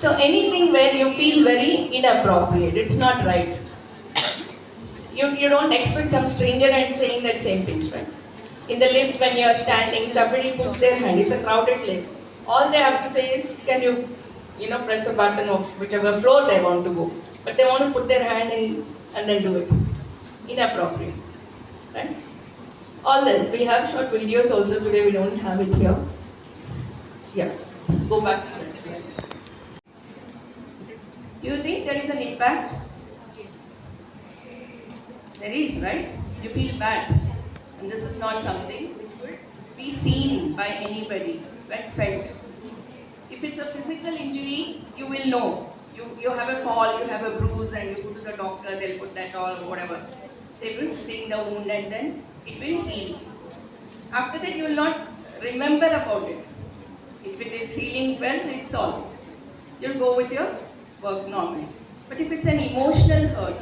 So anything where you feel very inappropriate, it's not right. You don't expect some stranger and saying that same things, right? In the lift when you are standing, somebody puts their hand, it's a crowded lift. All they have to say is, can you press a button of whichever floor they want to go. But they want to put their hand in and then do it. Inappropriate, right? All this, we have short videos also today, we don't have it here. Yeah, just go back to that slide. You think there is an impact? There is, right? You feel bad. And this is not something which would be seen by anybody, but felt. If it's a physical injury, you will know. You have a fall, you have a bruise, and you go to the doctor, they'll put that all, whatever. They will clean the wound and then it will heal. After that, you will not remember about it. If it is healing well, it's all. You'll go with your work normally. But if it's an emotional hurt,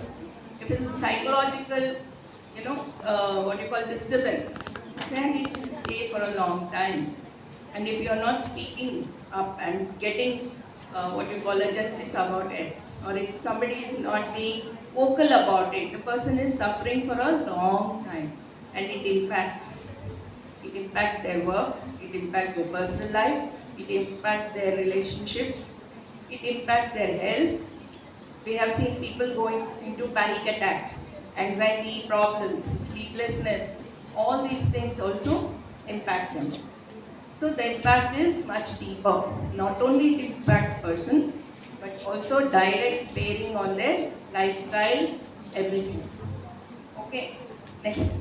if it's a psychological, disturbance, then it will stay for a long time. And if you are not speaking up and getting a justice about it, or if somebody is not being vocal about it, the person is suffering for a long time, and it impacts. It impacts their work, it impacts their personal life, it impacts their relationships, it impacts their health. We have seen people going into panic attacks, anxiety problems, sleeplessness, all these things also impact them. So the impact is much deeper. Not only it impacts person, but also direct bearing on their lifestyle, everything. Okay, next.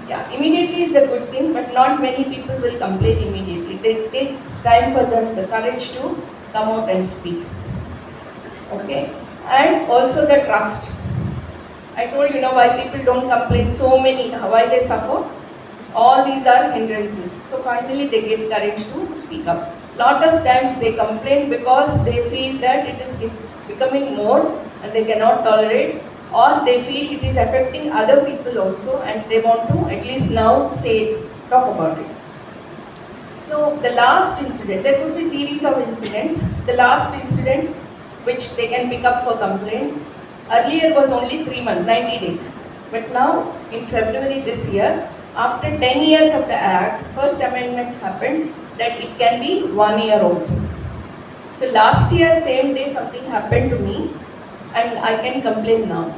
Yeah, immediately is the good thing, but not many people will complain immediately. It takes time for them, the courage to come out and speak. Okay, and also the trust. I told why people don't complain, so many, why they suffer. All these are hindrances. So finally they get courage to speak up. Lot of times they complain because they feel that it is becoming more and they cannot tolerate, or they feel it is affecting other people also and they want to at least now talk about it. So the last incident, there could be series of incidents. The last incident which they can pick up for complaint, earlier was only 3 months, 90 days. But now in February this year, after 10 years of the Act, first amendment happened that it can be 1 year also. So last year, same day, something happened to me and I can complain now.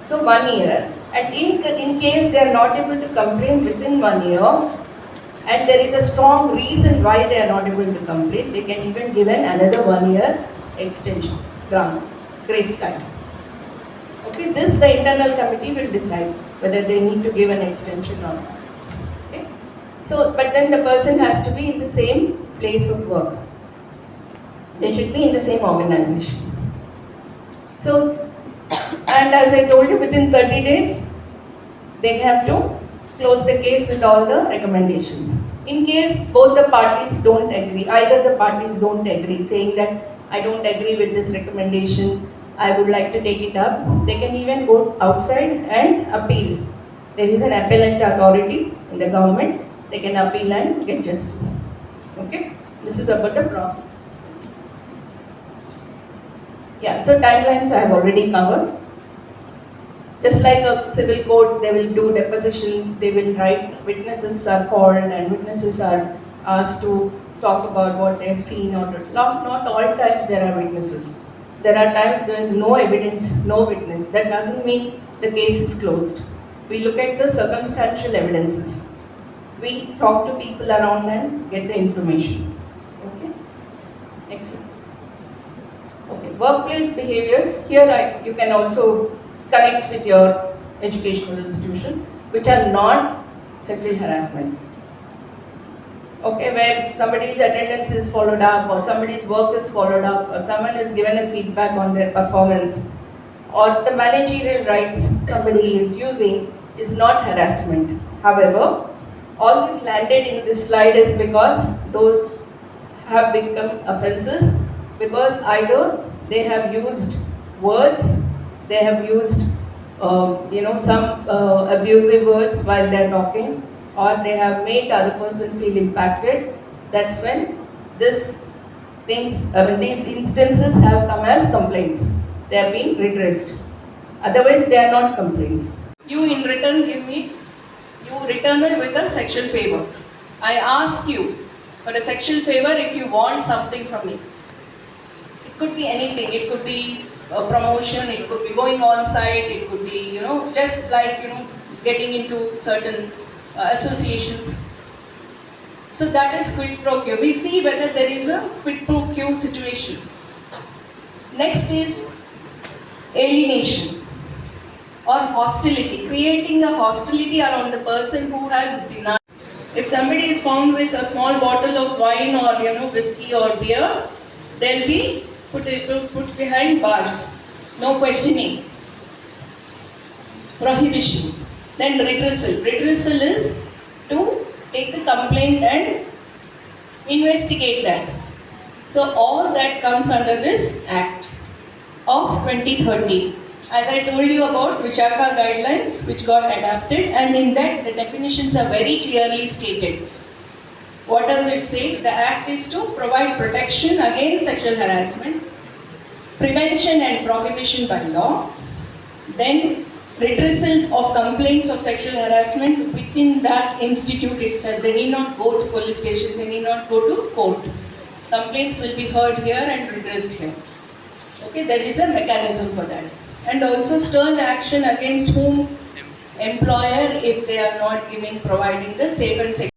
So 1 year, and in case they are not able to complain within 1 year, and there is a strong reason why they are not able to complain, they can even give another 1 year extension, grace time. Okay, this the internal committee will decide whether they need to give an extension or not. Okay? So, but then the person has to be in the same place of work. They should be in the same organization. So, and as I told you, within 30 days, they have to close the case with all the recommendations. In case both the parties don't agree, either the parties don't agree, saying that I don't agree with this recommendation, I would like to take it up, they can even go outside and appeal. There is an appellate authority in the government, they can appeal and get justice. Okay? This is about the process. Yeah, so timelines I have already covered. Just like a civil court, they will do depositions, they will write, witnesses are called and witnesses are asked to talk about what they have seen or not all times there are witnesses. There are times there is no evidence, no witness. That doesn't mean the case is closed. We look at the circumstantial evidences. We talk to people around and get the information. Okay? Next one. Okay, workplace behaviors. Here you can also connect with your educational institution, which are not sexual harassment. Okay, where somebody's attendance is followed up, or somebody's work is followed up, or someone is given a feedback on their performance, or the managerial rights somebody is using is not harassment. However, all this landed in this slide is because those have become offenses because either they have used words, they have used some abusive words while they are talking, or they have made the other person feel impacted. That's when this these instances have come as complaints. They have been redressed. Otherwise, they are not complaints. You in return you return it with a sexual favor. I ask you for a sexual favor if you want something from me. It could be anything. It could be a promotion. It could be going on site. It could be, just like, getting into certain associations. So that is quid pro quo. We see whether there is a quid pro quo situation. Next is alienation or hostility, creating a hostility around the person who has denied. If somebody is found with a small bottle of wine or whiskey or beer, they'll be put behind bars. No questioning. Prohibition. Then redressal. Redressal is to take the complaint and investigate that. So all that comes under this Act of 2030. As I told you about Vishaka guidelines which got adapted, and in that the definitions are very clearly stated. What does it say? The Act is to provide protection against sexual harassment, prevention and prohibition by law, then redressal of complaints of sexual harassment within that institute itself. They need not go to police station, they need not go to court. Complaints will be heard here and redressed here. Okay, there is a mechanism for that. And also stern action against whom? Employer, if they are not providing the safe and secure